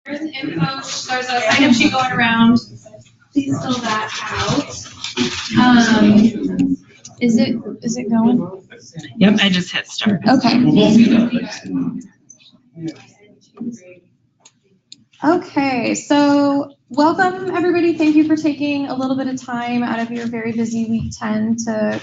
There's info. There's a sign-up sheet going around. Please fill that out. Is it going? Yep, I just hit start. Okay. Okay, so welcome everybody. Thank you for taking a little bit of time out of your very busy week 10 to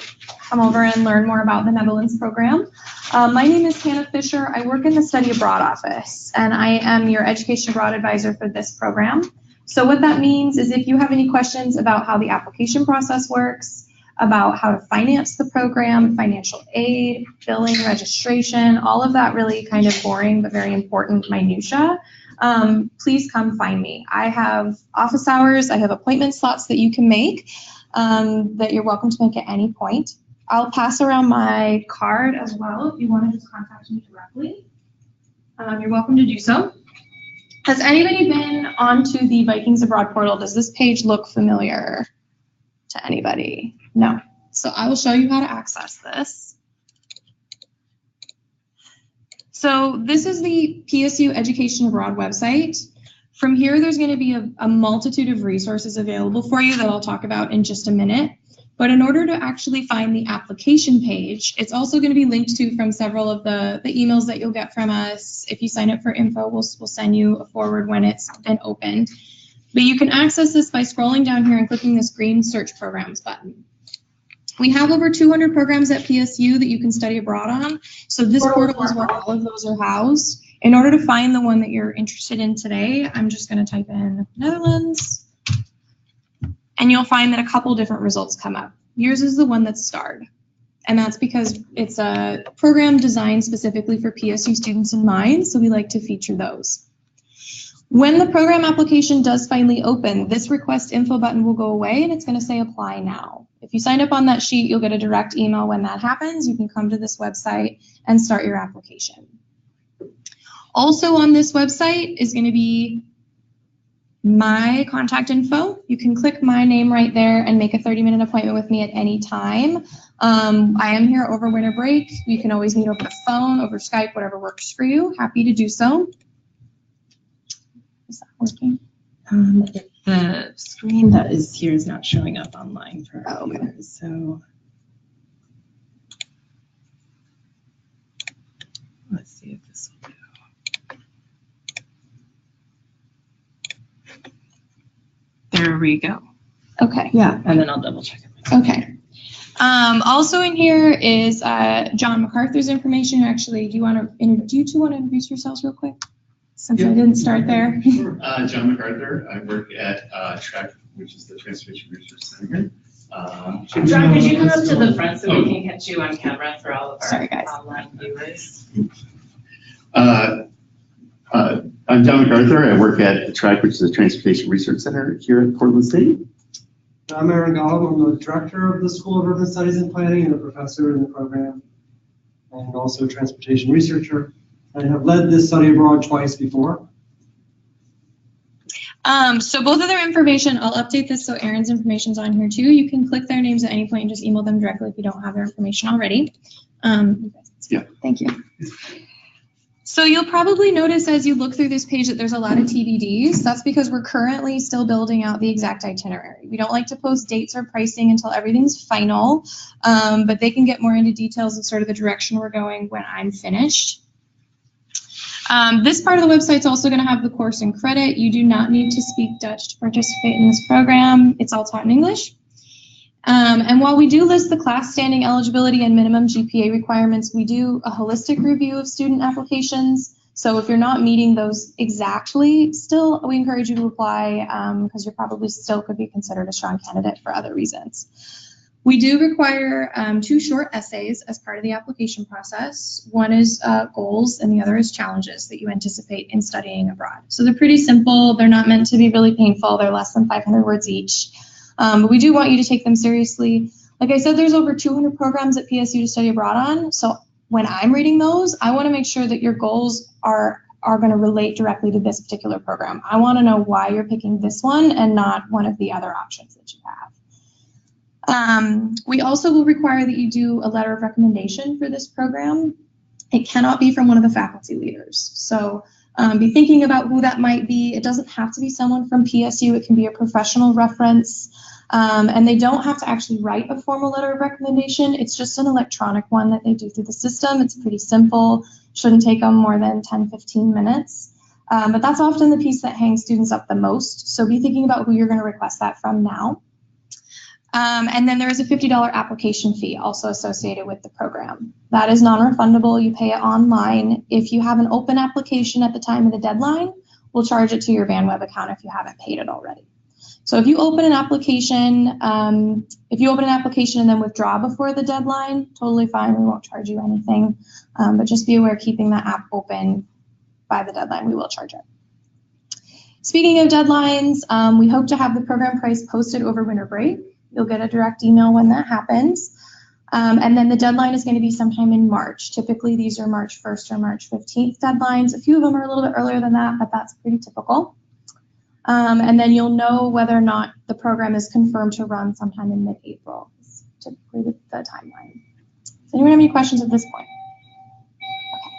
come over and learn more about the Netherlands program. My name is Hannah Fisher. I work in the Study Abroad office, and I am your Education Abroad advisor for this program. So what that means is if you have any questions about how the application process works, about how to finance the program, financial aid, billing, registration, all of that really kind of boring but very important minutia, please come find me. I have office hours, I have appointment slots that you can make, that you're welcome to make at any point. I'll pass around my card as well if you want to just contact me directly. You're welcome to do so. Has anybody been onto the Vikings Abroad portal? Does this page look familiar to anybody? No. So I will show you how to access this. So this is the PSU Education Abroad website. From here, there's going to be a multitude of resources available for you that I'll talk about in just a minute. But in order to actually find the application page, it's also going to be linked to from several of the emails that you'll get from us. If you sign up for info, we'll send you a forward when it's been opened. But you can access this by scrolling down here and clicking this green search programs button. We have over 200 programs at PSU that you can study abroad on. So this portal is where all of those are housed. In order to find the one that you're interested in today, I'm just going to type in Netherlands. And you'll find that a couple different results come up. Yours is the one that's starred. And that's because it's a program designed specifically for PSU students in mind, so we like to feature those. When the program application does finally open, this request info button will go away and it's going to say apply now. If you sign up on that sheet, you'll get a direct email when that happens. You can come to this website and start your application. Also on this website is going to be my contact info. You can click my name right there and make a 30-minute appointment with me at any time. I am here over winter break. You can always meet over the phone, over Skype, whatever works for you. Happy to do so. Is that working? The screen that is here is not showing up online for our viewers, so let's see if this will do. There we go. Okay. Yeah, and then I'll double check it. Okay. Also in here is John MacArthur's information. Actually, do you two want to introduce yourselves real quick? Since I didn't start there. Sure. John MacArthur. I work at TRAC, which is the Transportation Research Center. John, could you come up to the front so we can catch you on camera for all of our online viewers? I'm John MacArthur. I work at TRAC, which is the Transportation Research Center here at Portland State. I'm Aaron Gollum. I'm the director of the School of Urban Studies and Planning and a professor in the program, and also a transportation researcher. I have led this study abroad twice before. So both of their information, I'll update this so Aaron's information's on here too. You can click their names at any point and just email them directly if you don't have their information already. Yeah. Thank you. So you'll probably notice as you look through this page that there's a lot of TBDs. That's because we're currently still building out the exact itinerary. We don't like to post dates or pricing until everything's final, but they can get more into details of sort of the direction we're going when I'm finished. This part of the website is also going to have the course and credit. You do not need to speak Dutch to participate in this program. It's all taught in English. And while we do list the class standing eligibility and minimum GPA requirements, we do a holistic review of student applications. So if you're not meeting those exactly, still we encourage you to apply because you probably still could be considered a strong candidate for other reasons. We do require 2 short essays as part of the application process. One is goals and the other is challenges that you anticipate in studying abroad. So they're pretty simple. They're not meant to be really painful. They're less than 500 words each. But we do want you to take them seriously. Like I said, there's over 200 programs at PSU to study abroad on. So when I'm reading those, I want to make sure that your goals are going to relate directly to this particular program. I want to know why you're picking this one and not one of the other options that you have. We also will require that you do a letter of recommendation for this program. It cannot be from one of the faculty leaders. So Be thinking about who that might be. It doesn't have to be someone from PSU. It can be a professional reference. And they don't have to actually write a formal letter of recommendation. It's just an electronic one that they do through the system. It's pretty simple. Shouldn't take them more than 10-15 minutes. But that's often the piece that hangs students up the most. So be thinking about who you're going to request that from now. And then there is a $50 application fee also associated with the program. That is non-refundable. You pay it online. If you have an open application at the time of the deadline, we'll charge it to your VanWeb account if you haven't paid it already. So if you open an application, and then withdraw before the deadline, totally fine. We won't charge you anything. But just be aware, keeping the app open by the deadline, we will charge it. Speaking of deadlines, we hope to have the program price posted over winter break. You'll get a direct email when that happens. And then the deadline is going to be sometime in March. Typically, these are March 1st or March 15th deadlines. A few of them are a little bit earlier than that, but that's pretty typical. And then you'll know whether or not the program is confirmed to run sometime in mid-April. It's typically the timeline. Does anyone have any questions at this point? Okay.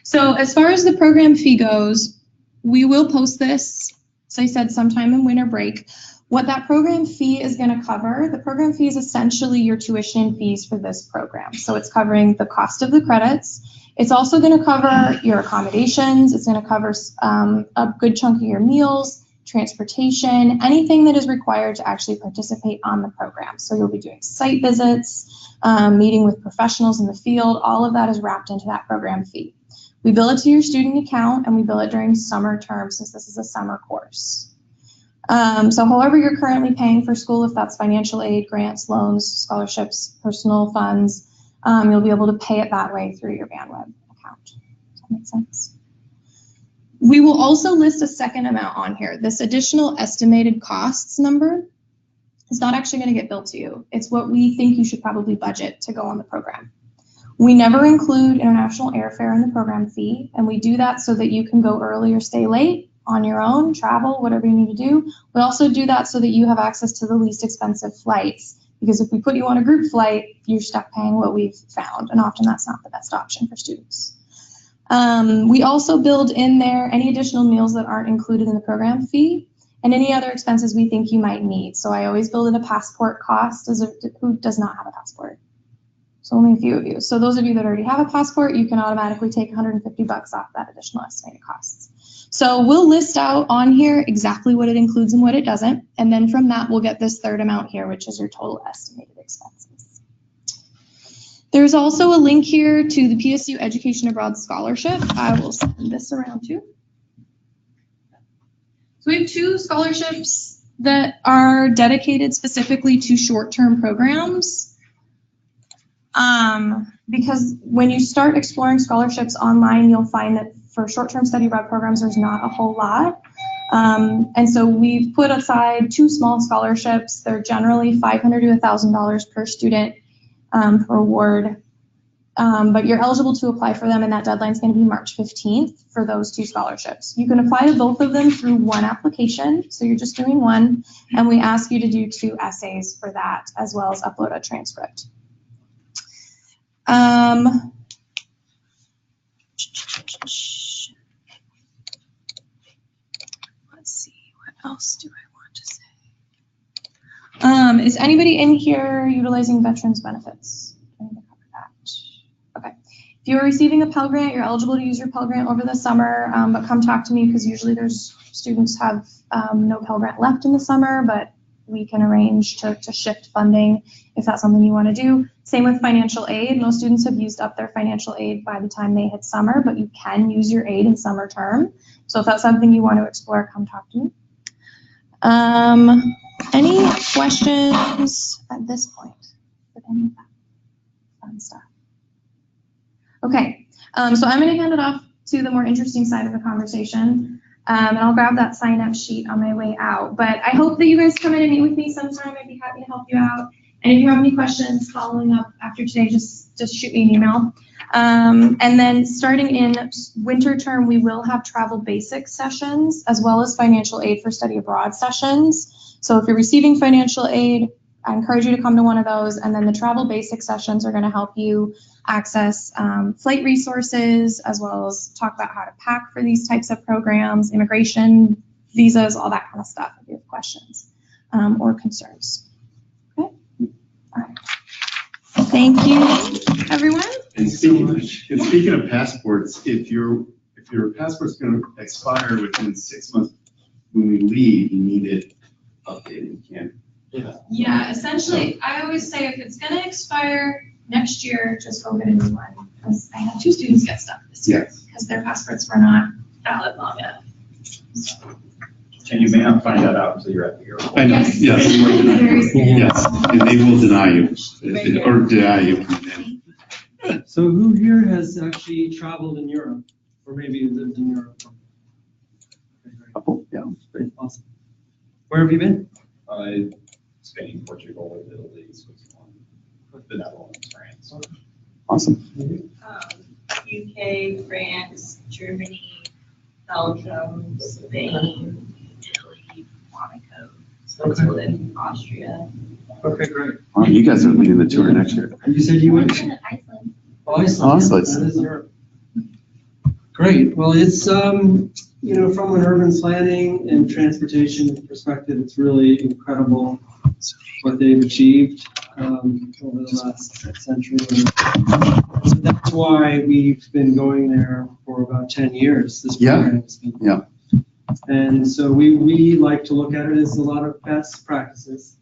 So as far as the program fee goes, we will post this, as I said, sometime in winter break. What that program fee is going to cover, the program fee is essentially your tuition fees for this program. So it's covering the cost of the credits. It's also going to cover your accommodations. It's going to cover a good chunk of your meals, transportation, anything that is required to actually participate on the program. So you'll be doing site visits, meeting with professionals in the field. All of that is wrapped into that program fee. We bill it to your student account, and we bill it during summer term since this is a summer course. So however you're currently paying for school, if that's financial aid, grants, loans, scholarships, personal funds, you'll be able to pay it that way through your VanWeb account. Does that make sense? We will also list a second amount on here. This additional estimated costs number is not actually going to get billed to you. It's what we think you should probably budget to go on the program. We never include international airfare in the program fee, and we do that so that you can go early or stay late on your own, travel, whatever you need to do. We also do that so that you have access to the least expensive flights, because if we put you on a group flight, you're stuck paying what we've found, and often that's not the best option for students. We also build in there any additional meals that aren't included in the program fee and any other expenses we think you might need. So I always build in a passport cost. Who does not have a passport? So only a few of you. So those of you that already have a passport, you can automatically take $150 off that additional estimated costs. So we'll list out on here exactly what it includes and what it doesn't. And then from that, we'll get this third amount here, which is your total estimated expenses. There's also a link here to the PSU Education Abroad Scholarship. I will send this around too. So we have 2 scholarships that are dedicated specifically to short-term programs. Because when you start exploring scholarships online, you'll find that for short-term study abroad programs, there's not a whole lot. And so we've put aside 2 small scholarships. They're generally $500 to $1,000 per student per award. But you're eligible to apply for them, and that deadline is going to be March 15th for those 2 scholarships. You can apply to both of them through one application, so you're just doing one, and we ask you to do 2 essays for that, as well as upload a transcript. Let's see, what else do I want to say? Is anybody in here utilizing veterans benefits? I'm going to cover that. Okay. If you're receiving a Pell Grant, you're eligible to use your Pell Grant over the summer, but come talk to me, because usually there's students have no Pell Grant left in the summer, but we can arrange to shift funding if that's something you want to do. Same with financial aid. Most students have used up their financial aid by the time they hit summer, but you can use your aid in summer term. So if that's something you want to explore, come talk to me. Any questions at this point with any of that fun stuff? Okay, so I'm going to hand it off to the more interesting side of the conversation. And I'll grab that sign-up sheet on my way out. But I hope that you guys come in and meet with me sometime. I'd be happy to help you out. And if you have any questions following up after today, just shoot me an email. And then starting in winter term, we will have travel basics sessions, as well as financial aid for study abroad sessions. So if you're receiving financial aid, I encourage you to come to one of those. And then the travel basics sessions are going to help you access flight resources, as well as talk about how to pack for these types of programs, immigration, visas, all that kind of stuff if you have questions or concerns. Okay. All right. Thank you, everyone. And speaking of passports, if your passport's going to expire within 6 months when we leave, you need it updated. You can't. Yeah, essentially, I always say if it's going to expire next year, just go get a new one. Because I had 2 students get stuck this year because their passports were not valid long enough. So. And you may not find that out until you're at the airport. I know, Yes. yes. Yes, and they will deny you, or deny you. So who here has actually traveled in Europe, or maybe lived in Europe? Okay, great. Oh, yeah, great. Awesome. Where have you been? Spain, Portugal, Italy, Switzerland, the Netherlands, France. Awesome. UK, France, Germany, Belgium, Spain, Italy, Monaco, Switzerland, Austria. Okay, great. You guys are leading the tour next year. And you said you went to Iceland. Iceland. Iceland. That is Europe. Great. Well, it's, you know, from an urban planning and transportation perspective, it's really incredible what they've achieved over the last century. So that's why we've been going there for about 10 years. This program has been. Yeah. And so we like to look at it as a lot of best practices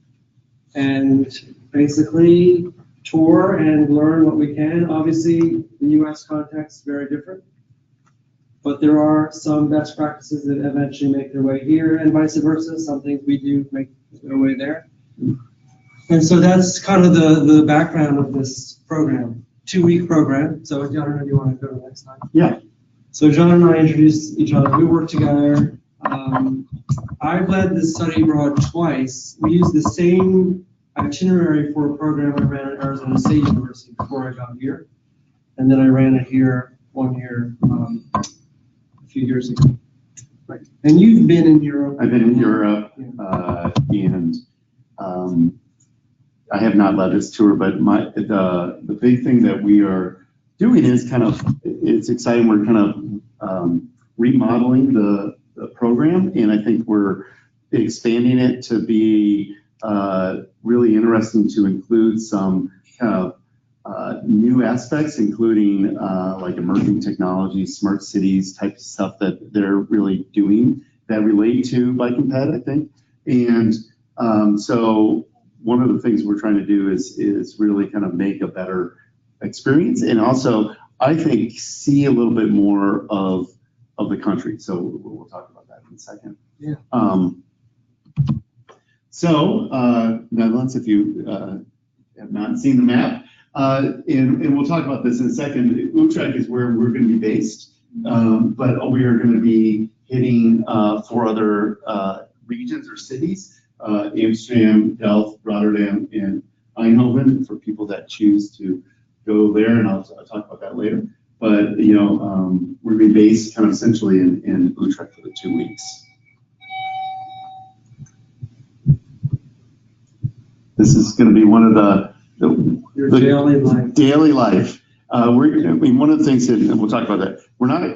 and basically tour and learn what we can. Obviously, the U.S. context is very different, but there are some best practices that eventually make their way here and vice versa. Some things we do make their way there. And so that's kind of the background of this program, 2-week program. So John, I don't know if you want to go to the next slide. Yeah. So John and I introduced each other. We work together. I've led this study abroad twice. We used the same itinerary for a program I ran at Arizona State University before I got here. And then I ran it here 1 year, a few years ago. Right. And you've been in Europe. I've been in Europe, and I have not led this tour, but the big thing that we are doing is it's exciting. We're kind of remodeling the program, and I think we're expanding it to be really interesting to include some kind of new aspects, including like emerging technologies, smart cities type of stuff that they're really doing that relate to bike and ped, I think. And so one of the things we're trying to do is really kind of make a better experience, and also I think see a little bit more of the country. So we'll talk about that in a second. Yeah. Netherlands, if you have not seen the map, and we'll talk about this in a second. Utrecht is where we're going to be based, but we are going to be hitting 4 other regions or cities: Amsterdam, Delft, Rotterdam, and Eindhoven, for people that choose to go there, and I'll talk about that later. But we're going to be based kind of essentially in Utrecht for the 2 weeks. This is going to be one of the daily life. One of the things that, and we'll talk about that.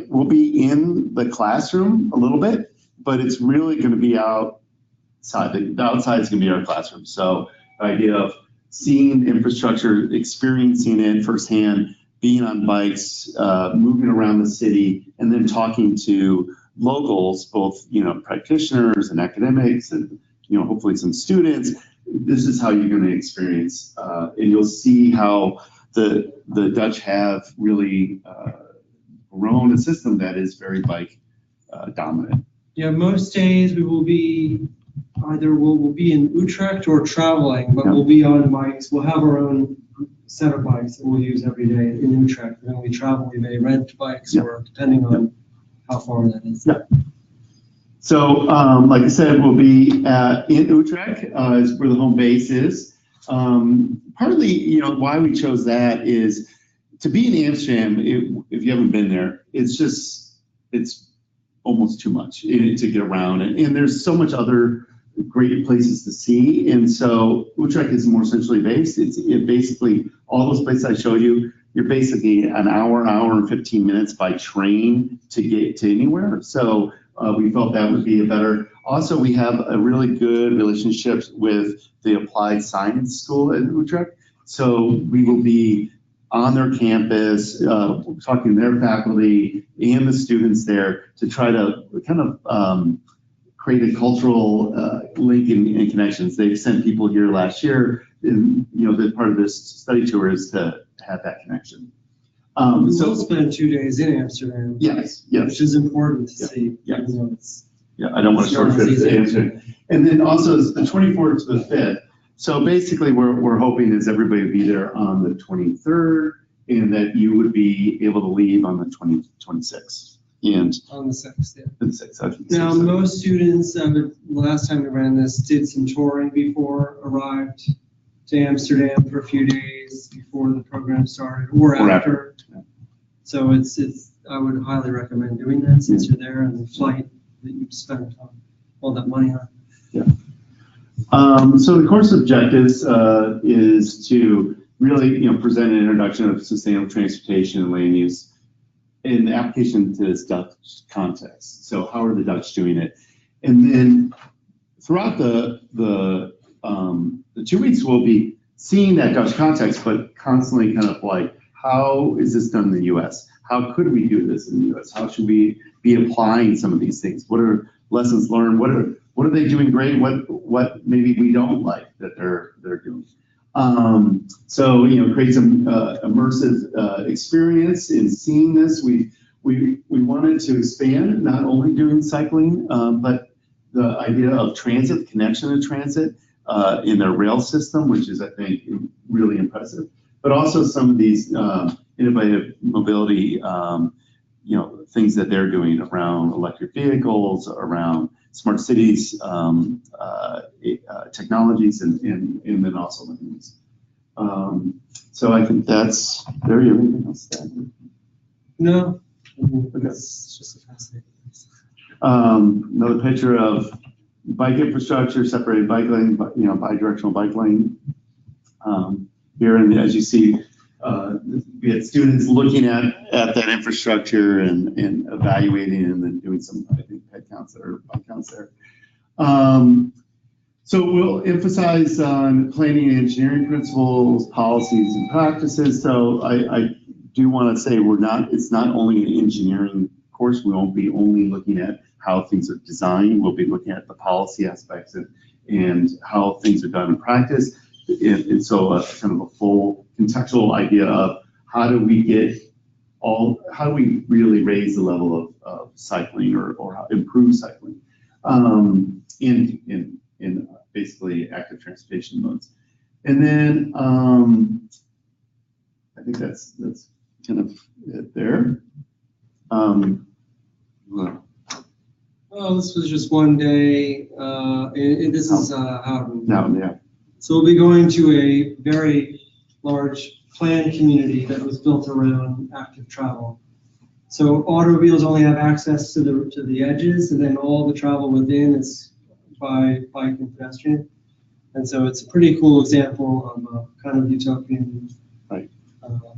We'll be in the classroom a little bit, but it's really going to be outside. The outside is going to be our classroom. So the idea of seeing infrastructure, experiencing it firsthand, being on bikes, moving around the city, and then talking to locals, both practitioners and academics, and hopefully some students. This is how you're going to experience, and you'll see how the Dutch have really grown a system that is very bike dominant. Yeah, most days we will be we'll be in Utrecht or traveling, but we'll be on bikes. We'll have our own set of bikes that we'll use every day in Utrecht. And when we travel, we may rent bikes or depending on how far that is. Yeah. So, like I said, we'll be in Utrecht is where the home base is. Partly, why we chose that is to be in Amsterdam. If you haven't been there, it's almost too much to get around, and there's so much other great places to see. And so Utrecht is more centrally based. It basically all those places I showed you. you're basically an hour and 15 minutes by train to get to anywhere. So we felt that would be a better. Also, we have a really good relationship with the Applied Science School at Utrecht. So we will be on their campus, talking to their faculty and the students there to try to kind of create a cultural link and connections. They've sent people here last year, and that part of this study tour is to have that connection. We will spend 2 days in Amsterdam. Yes. Which is important to see. Yes. Yeah, I don't want to shortcut the answer. And then also it's the 24th to the 5th. So basically we're hoping is everybody would be there on the 23rd and that you would be able to leave on the 26th. And on the 6th, yeah. The 6th. Now, most students, last time we ran this, did some touring before, arrived to Amsterdam for a few days before the program started or after. Yeah. So I would highly recommend doing that since you're there and the flight that you've spent all that money on. Yeah. So the course objectives is to really, present an introduction of sustainable transportation and land use in application to this Dutch context. So how are the Dutch doing it? And then throughout the 2 weeks, we'll be seeing that Dutch context, but constantly kind of like, how is this done in the U.S.? How could we do this in the U.S.? How should we be applying some of these things? What are lessons learned? What are they doing great? What maybe we don't like that they're doing? So create some immersive experience in seeing this. We wanted to expand not only doing cycling, but the idea of transit, connection to transit in their rail system, which is I think really impressive. But also some of these innovative mobility, things that they're doing around electric vehicles, around smart cities, technologies, and then also things. So I think that's very everything else. No, Okay. it's just a fascinating place. Another picture of bike infrastructure, separated bike lane, bi-directional bike lane. Here, and as you see, we had students looking at that infrastructure and evaluating and then doing some, I think, head counts or bike counts there. So we'll emphasize on planning and engineering principles, policies, and practices. So I do want to say it's not only an engineering course. We won't be only looking at how things are designed. We'll be looking at the policy aspects and how things are done in practice. And so kind of a full contextual idea of how do we really raise the level of cycling or how improve cycling in basically active transportation modes. And then I think that's kind of it there. Well, this was just one day, and this is Houghton. Now, yeah. So we'll be going to a very large planned community that was built around active travel. So automobiles only have access to the edges, and then all the travel within is by bike and pedestrian. And so it's a pretty cool example of a kind of utopian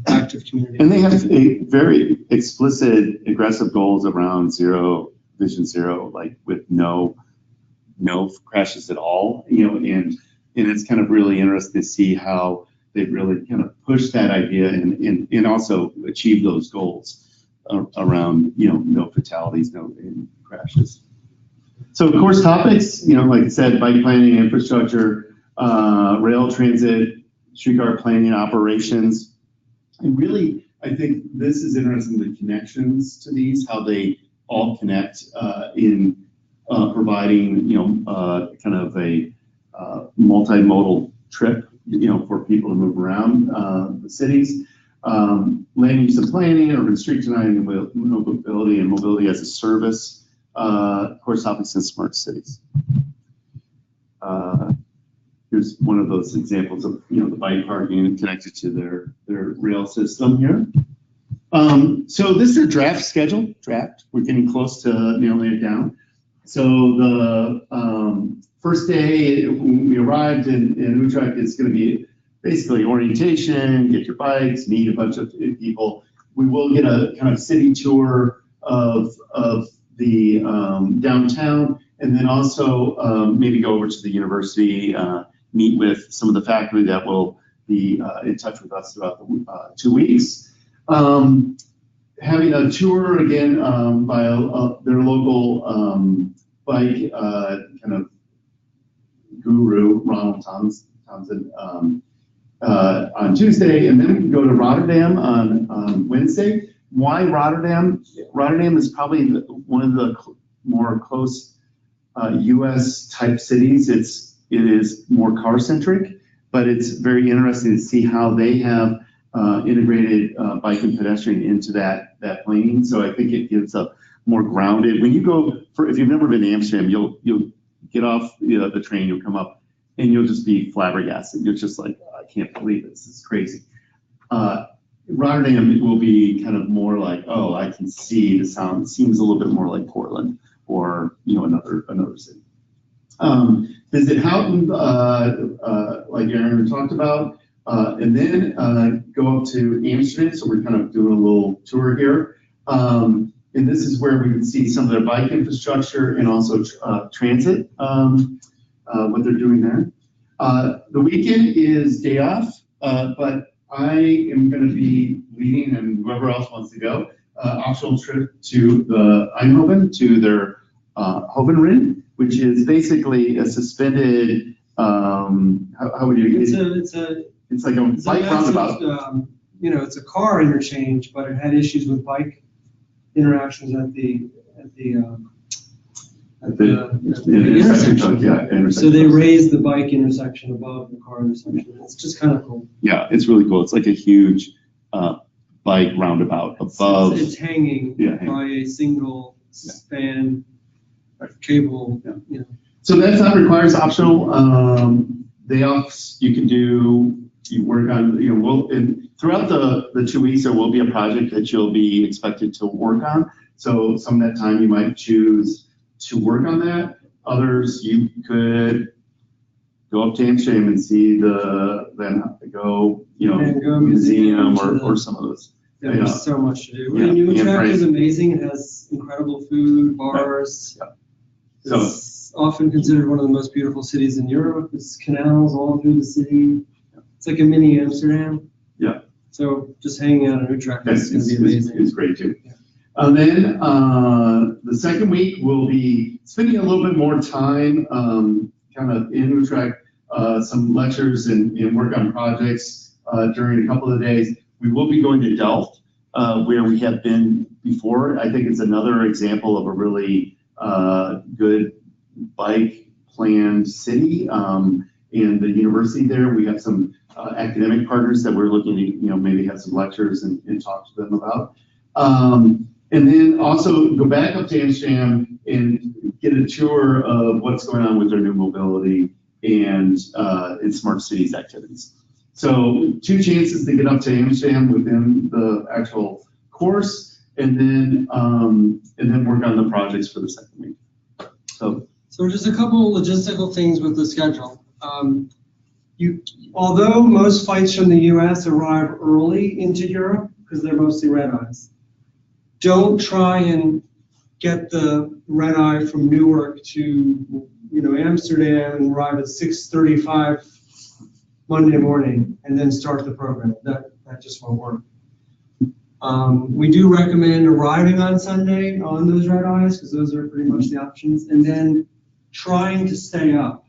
active community. And they have a very explicit, aggressive goals around Vision Zero, like with no crashes at all, and it's kind of really interesting to see how they really kind of push that idea and also achieve those goals around, no fatalities, no crashes. So course topics, like I said, bike planning, infrastructure, rail transit, streetcar planning operations. And really, I think this is interesting, the connections to these, how they all connect in providing, kind of a multimodal trip, for people to move around the cities. Land use and planning, urban street design, mobility, and mobility as a service. Course topics in smart cities. Here's one of those examples of, the bike parking connected to their rail system here. So this is a draft schedule. We're getting close to nailing it down. So the first day when we arrived in Utrecht, it's going to be basically orientation, get your bikes, meet a bunch of people. We will get a kind of city tour of the downtown, and then also maybe go over to the university, meet with some of the faculty that will be in touch with us throughout the 2 weeks. Having a tour again by their local bike kind of guru, Ronald Townsend, on Tuesday, and then we can go to Rotterdam on Wednesday. Why Rotterdam? Rotterdam is probably one of the more close U.S. type cities. It is more car centric, but it's very interesting to see how they have integrated bike and pedestrian into that planning. So I think it gives a more grounded. When you go if you've never been to Amsterdam, you'll get off the train, you'll come up, and you'll just be flabbergasted. You're just like, oh, I can't believe this. This is crazy. Rotterdam will be kind of more like, oh, I can see the sound. It seems a little bit more like Portland or another city. Visit Houghton, like Aaron talked about, and then go up to Amsterdam. So we're kind of doing a little tour here. And this is where we can see some of their bike infrastructure and also transit, what they're doing there. The weekend is day off, but I am going to be leading, and whoever else wants to go, optional trip to the Eindhoven, to their Hovenrin, which is basically a suspended, how would you? It's like a bike roundabout. It's a car interchange, but it had issues with bike interactions at the intersection. Intersection. So they raised the bike intersection above the car intersection. It's just kind of cool. Yeah, it's really cool. It's like a huge bike roundabout above. It's hanging by a single span cable. Yeah. So that's not requires optional day offs. You can do. You work on. Throughout the 2 weeks, there will be a project that you'll be expected to work on. So some of that time you might choose to work on that. Others, you could go up to Amsterdam and see museum or some of those. Yeah, there's so much to do. Utrecht is amazing. It has incredible food, bars. Right. It's often considered one of the most beautiful cities in Europe. There's canals all through the city. It's like a mini Amsterdam. Yeah. So just hanging out in Utrecht is going to be amazing. It's great too. Yeah. And then the second week we'll be spending a little bit more time kind of in Utrecht, some lectures and work on projects during a couple of days. We will be going to Delft, where we have been before. I think it's another example of a really good bike planned city. And the university there, we have some academic partners that we're looking to, maybe have some lectures and talk to them about. And then also go back up to Amsterdam and get a tour of what's going on with their new mobility and smart cities activities. So 2 chances to get up to Amsterdam within the actual course, and then work on the projects for the second week. So just a couple logistical things with the schedule. Although most flights from the U.S. arrive early into Europe because they're mostly red-eyes, don't try and get the red-eye from Newark to Amsterdam and arrive at 6:35 Monday morning and then start the program. That just won't work. We do recommend arriving on Sunday on those red-eyes because those are pretty much the options, and then trying to stay up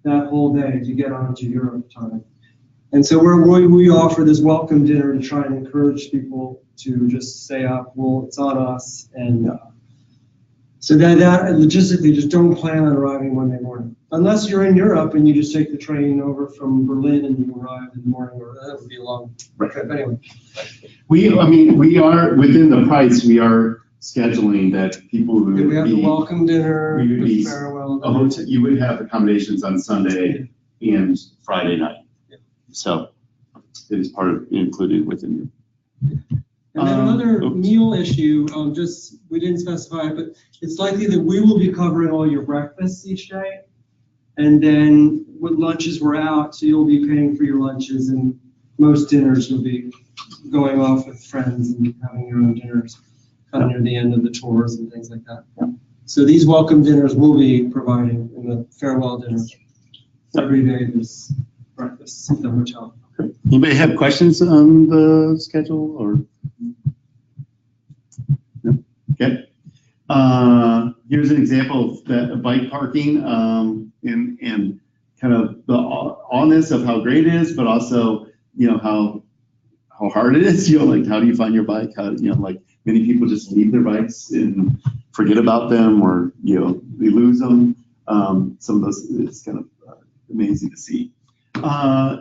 that whole day to get onto Europe time. And so we offer this welcome dinner to try and encourage people to just stay up. Well, it's on us. And so that logistically, just don't plan on arriving Monday morning. Unless you're in Europe and you just take the train over from Berlin and you arrive in the morning, or that would be a long trip anyway. We are, within the price, we are scheduling that people who we have the welcome dinner, the farewell dinner. You would have accommodations on Sunday and Friday night. So it is included within you. And then another meal issue, we didn't specify it, but it's likely that we will be covering all your breakfasts each day. And then with lunches, we're out, so you'll be paying for your lunches, and most dinners you'll be going off with friends and having your own dinners kind of near the end of the tours and things like that. So these welcome dinners will be provided in the farewell dinners. Every day there's breakfast at the hotel. Anybody have questions on the schedule or? No? Okay. Here's an example of that bike parking and kind of the honest of how great it is, but also, how hard it is. Like, how do you find your bike? How, like many people just leave their bikes and forget about them, or, they lose them. Some of those, it's kind of amazing to see.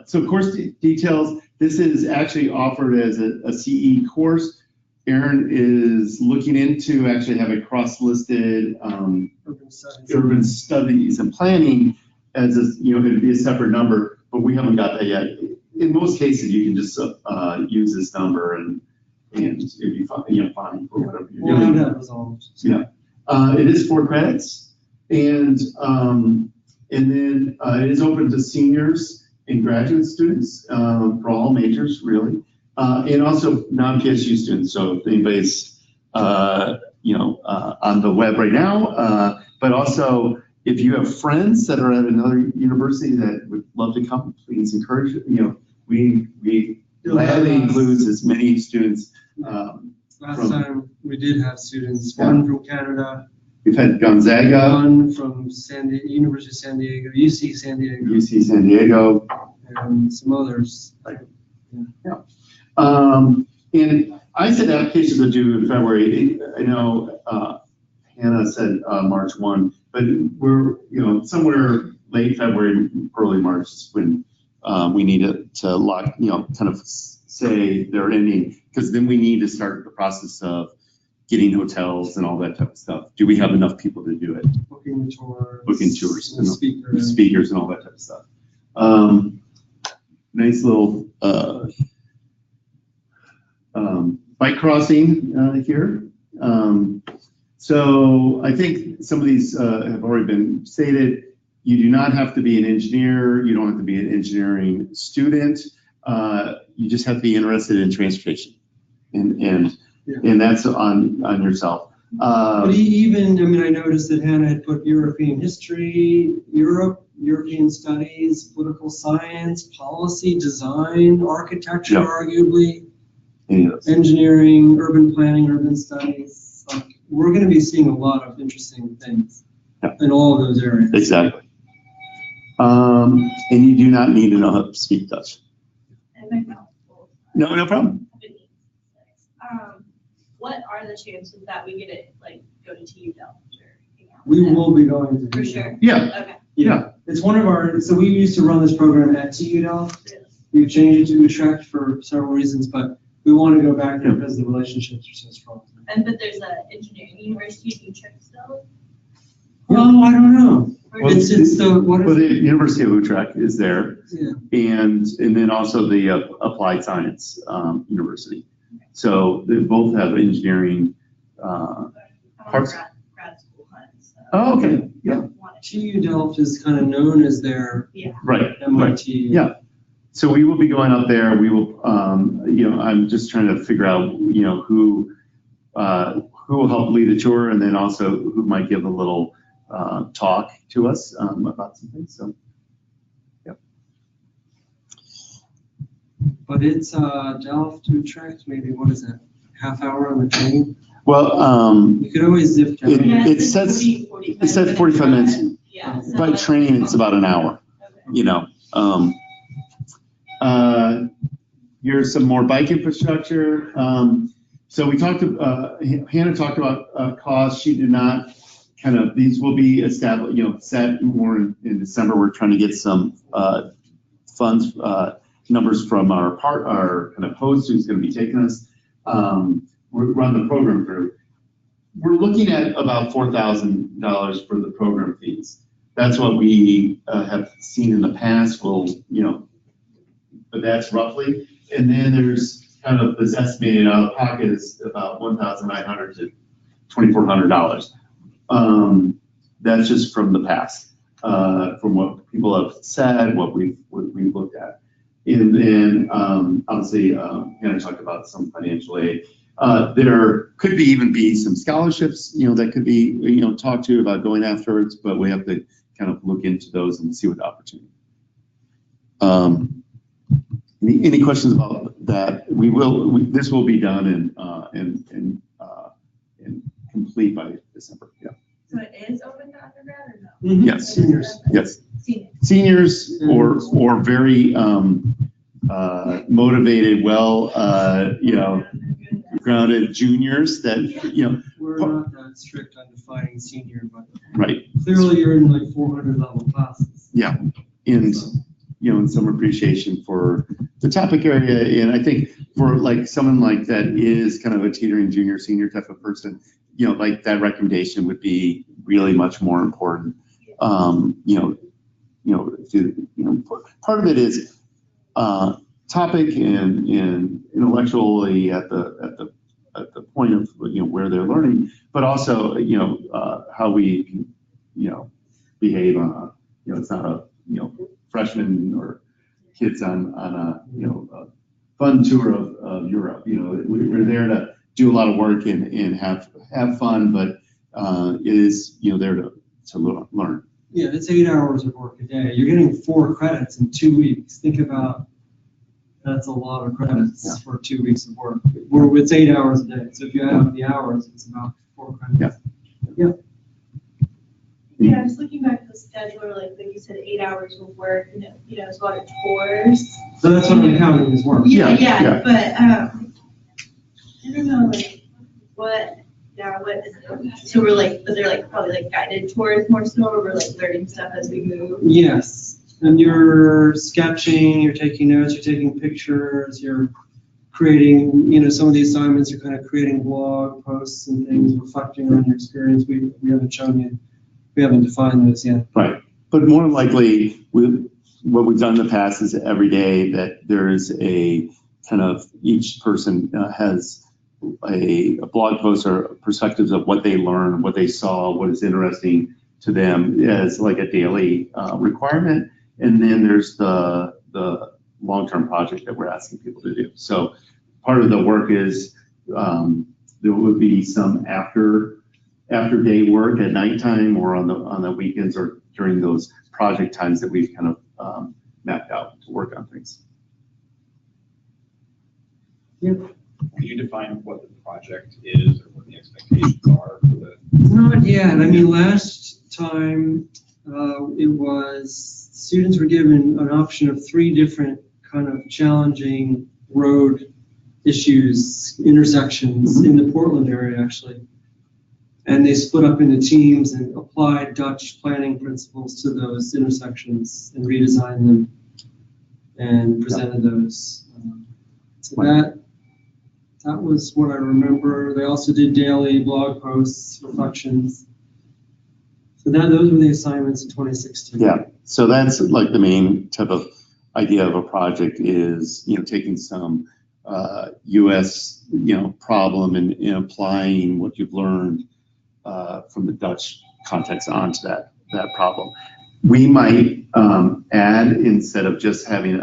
So course details, this is actually offered as a CE course. Aaron is looking into actually have a cross-listed urban studies and planning as going to be a separate number, but we haven't got that yet. In most cases, you can just use this number and it'd be fine, fine for whatever you're doing. That resolved. Yeah, it is 4 credits, and then it is open to seniors and graduate students for all majors, really, and also non-PSU students. So if anybody's on the web right now, but also if you have friends that are at another university that would love to come, please encourage it. We gladly includes as many students. Last time we did have students, one from Canada. We've had Gonzaga. One from University of San Diego, UC San Diego. UC San Diego. And some others. Yeah. And I said applications are due in February. I know Hannah said March 1, but we're, somewhere late February, early March is when we need to lock, kind of say they're ending, because then we need to start the process of getting hotels and all that type of stuff. Do we have enough people to do it? Booking tours. And speakers and all that type of stuff. Nice little bike crossing here. So I think some of these have already been stated. You do not have to be an engineer. You don't have to be an engineering student. You just have to be interested in transportation, and that's on yourself. But even, I noticed that Hannah had put European history, European studies, political science, policy, design, architecture, arguably, engineering, urban planning, urban studies. We're going to be seeing a lot of interesting things in all of those areas. Exactly. And you do not need to know how to speak Dutch. No problem. What are the chances that we get it, go to TU Delft or hang out? We will be going to. For sure? Yeah. Okay. Yeah. It's one of our, so we used to run this program at TU Delft. We've changed it to Utrecht for several reasons, but we want to go back there because the relationships are so strong. But there's an engineering university in Utrecht still? Well, I don't know. Well, it's the, what well, is the University of Utrecht is there, and then also the Applied Science University. So they both have engineering parts. Grad school hunts. Oh, okay. Yeah. TU Delft is kind of known as their Right. MIT. Right. Yeah. So we will be going up there. We will, I'm just trying to figure out, who will help lead the tour, and then also who might give a little talk to us about some things. So, yeah. But it's Delft to Utrecht, maybe, what is that, half hour on the train? Well, you could always zip down. it says 45 minutes. Yeah. By train, it's about an hour. Here's some more bike infrastructure. So we talked, Hannah talked about cost. She did not these will be established, set more in December. We're trying to get some funds, numbers from our kind of host who's going to be taking us. We're running the program through. We're looking at about $4,000 for the program fees. That's what we have seen in the past. But that's roughly. And then there's kind of this estimated out of pocket is about $1,900 to $2,400. That's just from the past. from what people have said, what we've looked at. And then obviously, Hannah talked about some financial aid. There could be even be some scholarships, that could be, talked to about going afterwards, but we have to kind of look into those and see what the opportunity. Any questions about that? This will be done and complete by December. Yeah. So it is open to undergrad or no? Mhm. Yes. Seniors. Yes. Seniors. Seniors or very motivated, grounded juniors that, We're not that strict on defining senior, but right. clearly you're in like 400 level classes. Yeah. And, and some appreciation for the topic area. And I think for like someone like that is kind of a teetering junior, senior type of person, like that recommendation would be really much more important. Part of it is topic and intellectually at the point of where they're learning, but also how we behave on a it's not a freshman or kids on a fun tour of Europe. We're there to do a lot of work and have fun, but it is there to learn. Yeah, it's 8 hours of work a day. You're getting 4 credits in 2 weeks. Think about that's a lot of credits for 2 weeks of work. It's 8 hours a day. So if you add up the hours, it's about 4 credits. Yeah. Yeah, just looking back at the schedule, like you said, 8 hours of work, it's a lot of tours. So that's what I'm counting as work. Yeah. But I don't know, what is it? So but they're probably guided tours more so, or we're learning stuff as we move. Yes, and you're sketching, you're taking notes, you're taking pictures, you're creating, some of the assignments are kind of creating blog posts and things, reflecting on your experience. We haven't shown you. We haven't defined those yet. Right, but more likely, what we've done in the past is every day that there is a kind of each person has a blog post or perspectives of what they learned, what they saw, what is interesting to them as like a daily requirement, and then there's the long-term project that we're asking people to do. So part of the work is there will be some after day work at nighttime or on the weekends or during those project times that we've kind of mapped out to work on things. Yeah. Can you define what the project is or what the expectations are for the? Not yet. I mean, last time it was students were given an option of 3 different kind of challenging road issues, intersections in the Portland area, actually. And they split up into teams and applied Dutch planning principles to those intersections and redesigned them and presented those. So that was what I remember. They also did daily blog posts, reflections. So those were the assignments in 2016. Yeah, so that's like the main type of idea of a project is, taking some U.S. problem and applying what you've learned from the Dutch context onto that problem. We might add, instead of just having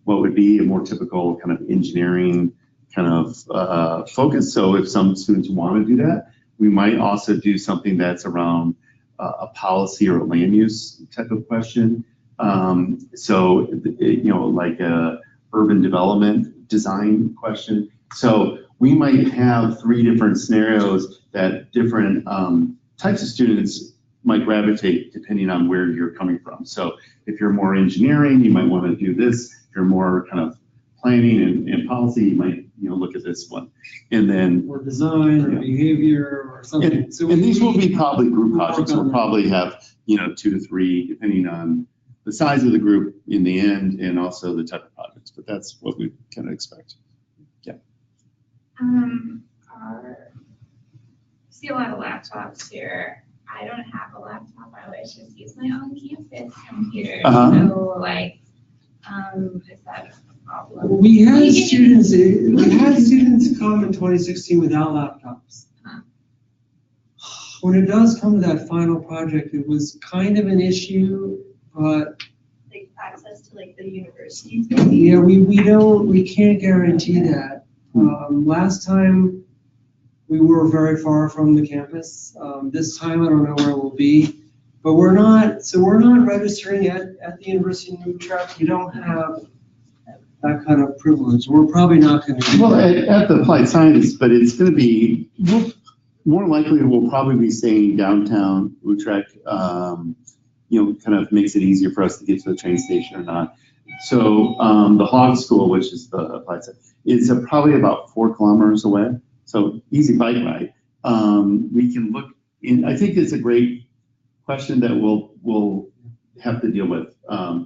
what would be a more typical kind of engineering kind of focus. So if some students want to do that, we might also do something that's around a policy or a land use type of question. So, like a urban development design question. So we might have 3 different scenarios that different types of students might gravitate depending on where you're coming from. So if you're more engineering, you might want to do this. If you're more kind of planning and policy, you might look at this one. And then or design or behavior or something. And these will be probably group projects. We'll probably have 2 to 3 depending on the size of the group in the end and also the type of projects. But that's what we kind of expect. Yeah. See a lot of laptops here. I don't have a laptop. I always just use my own campus computer. So is that a problem? We had students come in 2016 without laptops. when it does come to that final project, it was kind of an issue, but Like access to like the universities maybe? yeah, we can't guarantee that. Last time, we were very far from the campus. This time, I don't know where we'll be. But we're not registering at the University of Utrecht. We don't have that kind of privilege. We're probably not going to. Well, at the Applied Science, but it's going to be, more likely we'll probably be staying downtown Utrecht. Kind of makes it easier for us to get to the train station or not. So the Hog School, which is the Applied Science, is probably about 4 kilometers away. So easy bike ride. We can look in, I think it's a great question that we'll have to deal with,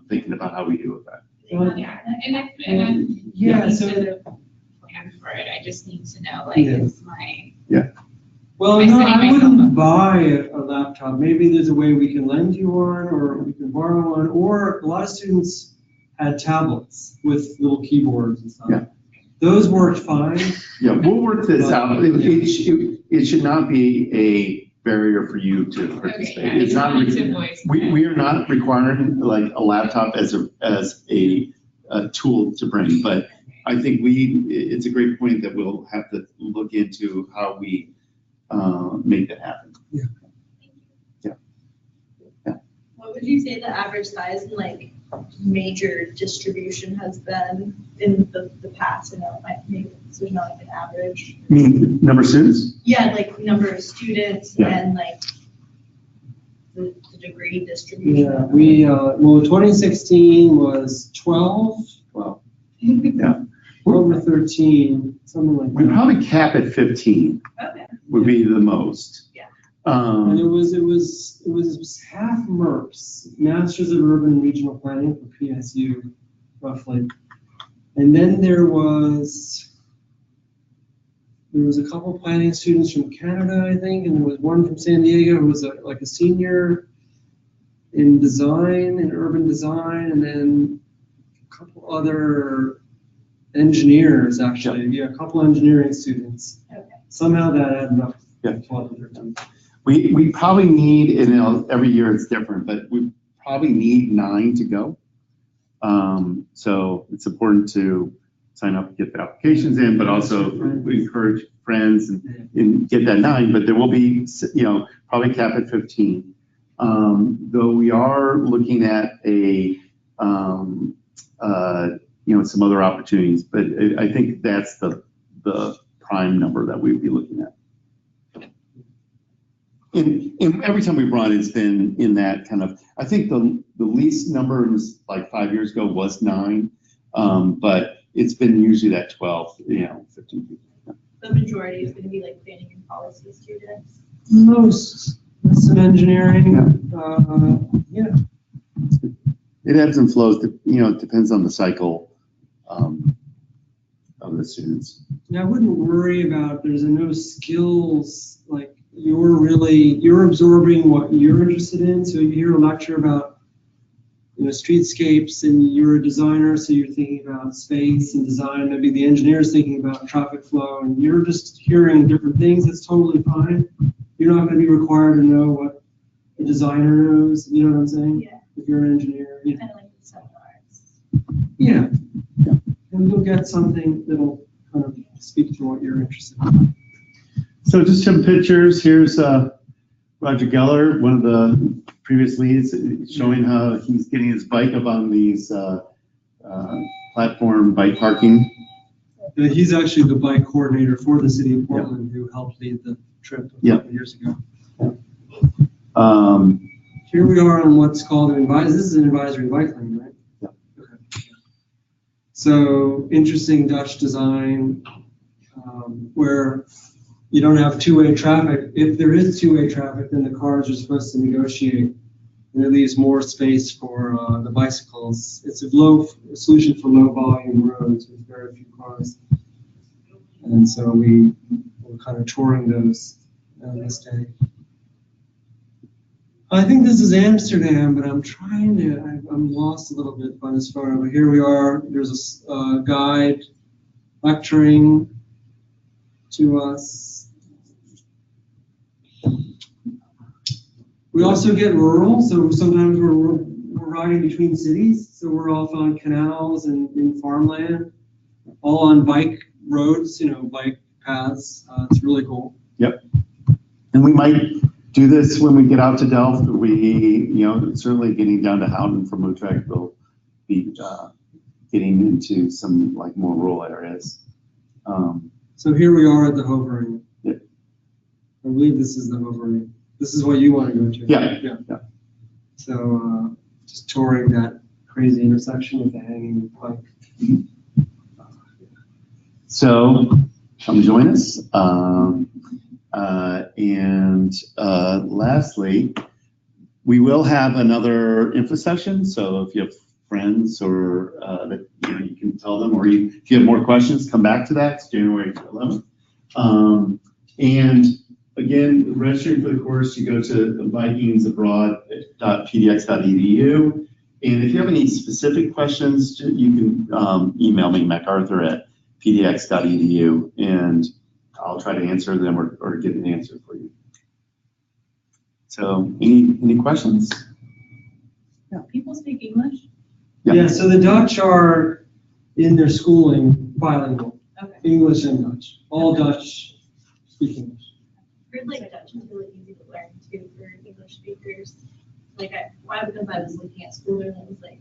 thinking about how we deal with that. Yeah, and Yeah, I need so- to plan for it, I just need to know, like, Yeah. is my, Well, Am I no, setting I myself wouldn't up? buy a laptop. Maybe there's a way we can lend you one, or we can borrow one, or a lot of students had tablets with little keyboards and stuff. Yeah. Those worked fine. Yeah, we'll work this out. It should not be a barrier for you to okay, participate. yeah, I It's just not, wanted to voice. we are not requiring like a laptop as a tool to bring, but I think it's a great point that we'll have to look into how we make that happen. What would you say the average size and like major distribution has been in the past? I know like maybe there's not like an average. I mean, number of students? Yeah, like number of students Yeah. and like the degree distribution. Yeah, well, 2016 was 12, Well, yeah. 12 or 13, something like We that. probably cap at 15 Okay. would be the most. Yeah. And it was half MERPs, Masters of Urban and Regional Planning for PSU, roughly. And then there was a couple planning students from Canada, I think, and there was one from San Diego who was like a senior in design, in urban design, and then a couple other engineers, actually. Yeah, a couple engineering students. Okay. Somehow that added up Yeah. to 12 or 13. We probably need, and every year it's different, but we probably need 9 to go. So it's important to sign up, get the applications in, but also we encourage friends and get that 9, but there will be, probably cap at 15. Though we are looking at some other opportunities, but I think that's the prime number that we'd be looking at. And every time we've run, it's been in that kind of, I think the least number was like 5 years ago was 9, but it's been usually that 12, 15 people. The majority is going to be like planning and policy students. Most, some engineering, yeah. It ebbs and flows, it depends on the cycle of the students. Yeah, I wouldn't worry about, there's no skills, like you're absorbing what you're interested in. So you hear a lecture about, streetscapes, and you're a designer, so you're thinking about space and design. Maybe the engineer's thinking about traffic flow, and you're just hearing different things. That's totally fine. You're not going to be required to know what a designer knows. You know what I'm saying? Yeah. If you're an engineer. Yeah. Kind of like the seminars. Yeah. And you'll get something that'll kind of speak to what you're interested in. So just some pictures. Here's Roger Geller, one of the previous leads, showing how he's getting his bike up on these platform bike parking. He's actually the bike coordinator for the city of Portland, who helped lead the trip a couple years ago. Here we are on what's called an advisory. This is an advisory bike lane, right? Yeah. Okay. So interesting Dutch design, where you don't have two-way traffic. If there is two-way traffic, then the cars are supposed to negotiate, and it leaves more space for the bicycles. It's a solution for low-volume roads with very few cars, and so we're kind of touring those this day. I think this is Amsterdam, but I'm I'm lost a little bit by this photo. But here we are. There's a guide lecturing to us. We also get rural, so sometimes we're riding between cities, so we're off on canals and in farmland, all on bike roads, bike paths. It's really cool. Yep. And we might do this when we get out to Delft. Certainly getting down to Houghton from Utrecht, we'll be getting into some like more rural areas. So here we are at the Hovering. Yeah. I believe this is the Hovering. This is what you want to go to. Yeah. So just touring that crazy intersection with the hanging bike. So come join us. Lastly, we will have another info session. So if you have friends or that you can tell them, or if you have more questions, come back to that. It's January 11th. And again, registering for the course, you go to vikingsabroad.pdx.edu. And if you have any specific questions, you can email me, macarthur@pdx.edu, and I'll try to answer them or get an answer for you. So any questions? No, people speak English? Yeah, so the Dutch are in their schooling bilingual, Okay. English and Dutch. All Dutch speak English. I heard like Dutch is really easy to learn too for English speakers. Because I was looking at school and it was like,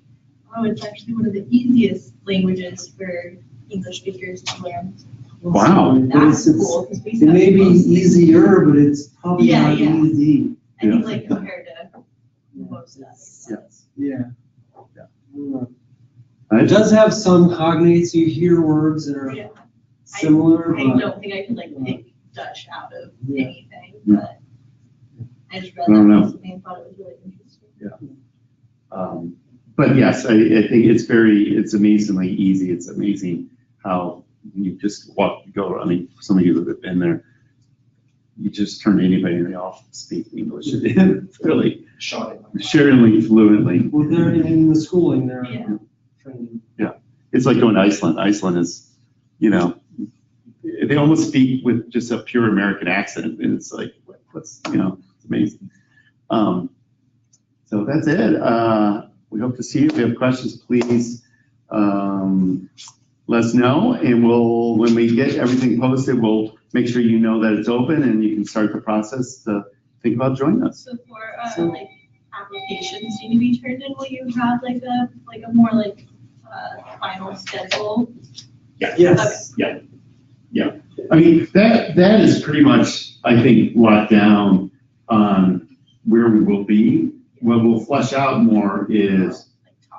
oh, it's actually one of the easiest languages for English speakers to learn. Wow. That's cool. Because It may be easier, but it's probably not easy. I think like compared to most stuff. Yeah. It does have some cognates. You hear words that are similar. I don't think I could like pick Dutch out of anything, but I just read that recently and thought it was really interesting. Yeah. But yes, I think it's amazingly easy. It's amazing how you just go. I mean, some of you that have been there, you just turn to anybody and they all speak English. It's really shockingly fluently. Well, they're in the schooling, they're training. Yeah, it's like going to Iceland. Iceland is, they almost speak with just a pure American accent, and it's like, it's amazing. So that's it. We hope to see you. If you have questions, please let us know, and when we get everything posted, we'll make sure you know that it's open and you can start the process to think about joining us. So for like applications need to be turned in, will you have like a more like final schedule? Yeah. Yes. Okay. Yeah. I mean, that is pretty much, I think, locked down on where we will be. What we'll flesh out more is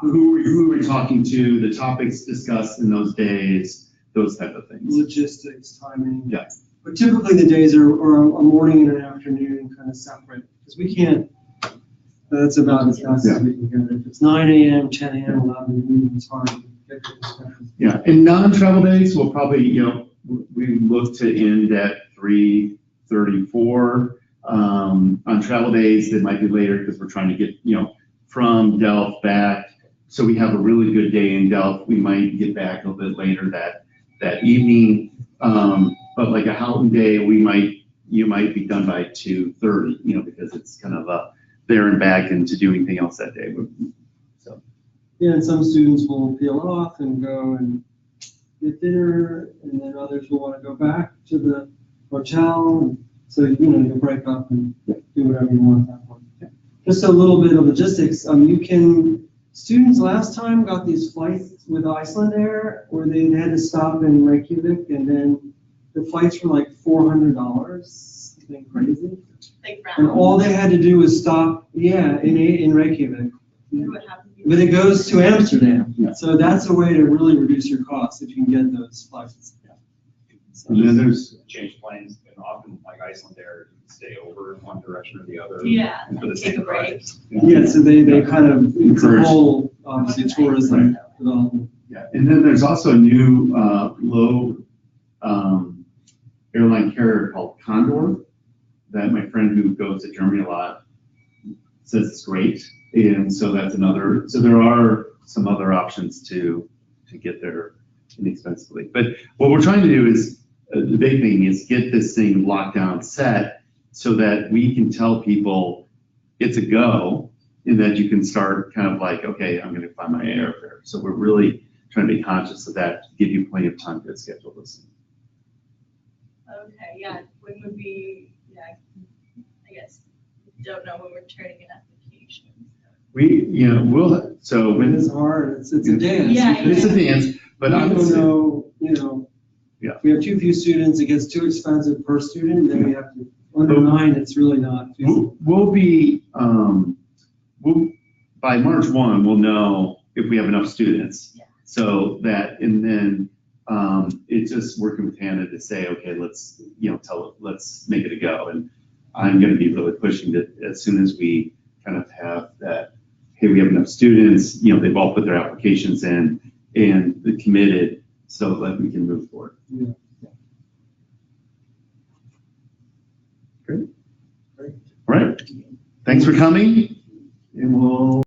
who we're talking to, the topics discussed in those days, those type of things. Logistics, timing. Yeah. But typically the days are a morning and an afternoon kind of separate, because we can't, that's about as fast as we can get it. If it's 9 a.m., 10 a.m., 11 a.m., it's hard to get to discussion. Yeah, and non-travel days, we'll probably, we look to end at 3:34. On travel days, it might be later because we're trying to get, from Delft back. So we have a really good day in Delft. We might get back a little bit later that evening. But like a Houghton day, you might be done by 2:30, because it's kind of there and back and to do anything else that day. So. Yeah, and some students will peel off and go and get dinner, and then others will want to go back to the hotel. So, you'll break up and do whatever you want at that point. Just a little bit of logistics. Students last time got these flights with Iceland Air where they had to stop in Reykjavik, and then the flights were like $400, something crazy. And all they had to do was stop, in Reykjavik. But it goes to Amsterdam. Yeah. So that's a way to really reduce your costs if you can get those flights. So, and then there's change planes, and often like Iceland Air, you can stay over in one direction or the other. Yeah, For the take same a break. project. Yeah, so they kind of, it's a Encourage. whole, obviously, tourism development. Yeah, and then there's also a new low airline carrier called Condor that my friend who goes to Germany a lot says it's great. And so that's another, so there are some other options to get there inexpensively. But what we're trying to do is, the big thing is get this thing locked down, set, so that we can tell people it's a go, in that you can start kind of like, okay, I'm gonna find my airfare. So we're really trying to be conscious of that, to give you plenty of time to schedule this. Okay, yeah, when would be, yeah, I guess, don't know when we're turning in applications. So It when, is hard, it's a dance. Yeah, it's a dance, but I would don't say, know, Yeah. if we have too few students, it gets too expensive per student, then we have to, under 9, it's really not feasible. we'll by March 1, we'll know if we have enough students. Yeah. So that, and then, it's just working with Hannah to say, okay, let's make it a go. And I'm gonna be really pushing that as soon as we kind of have that, hey, we have enough students, they've all put their applications in and they're committed, so that we can move forward. Yeah. Great. All right. Thanks for coming, and we'll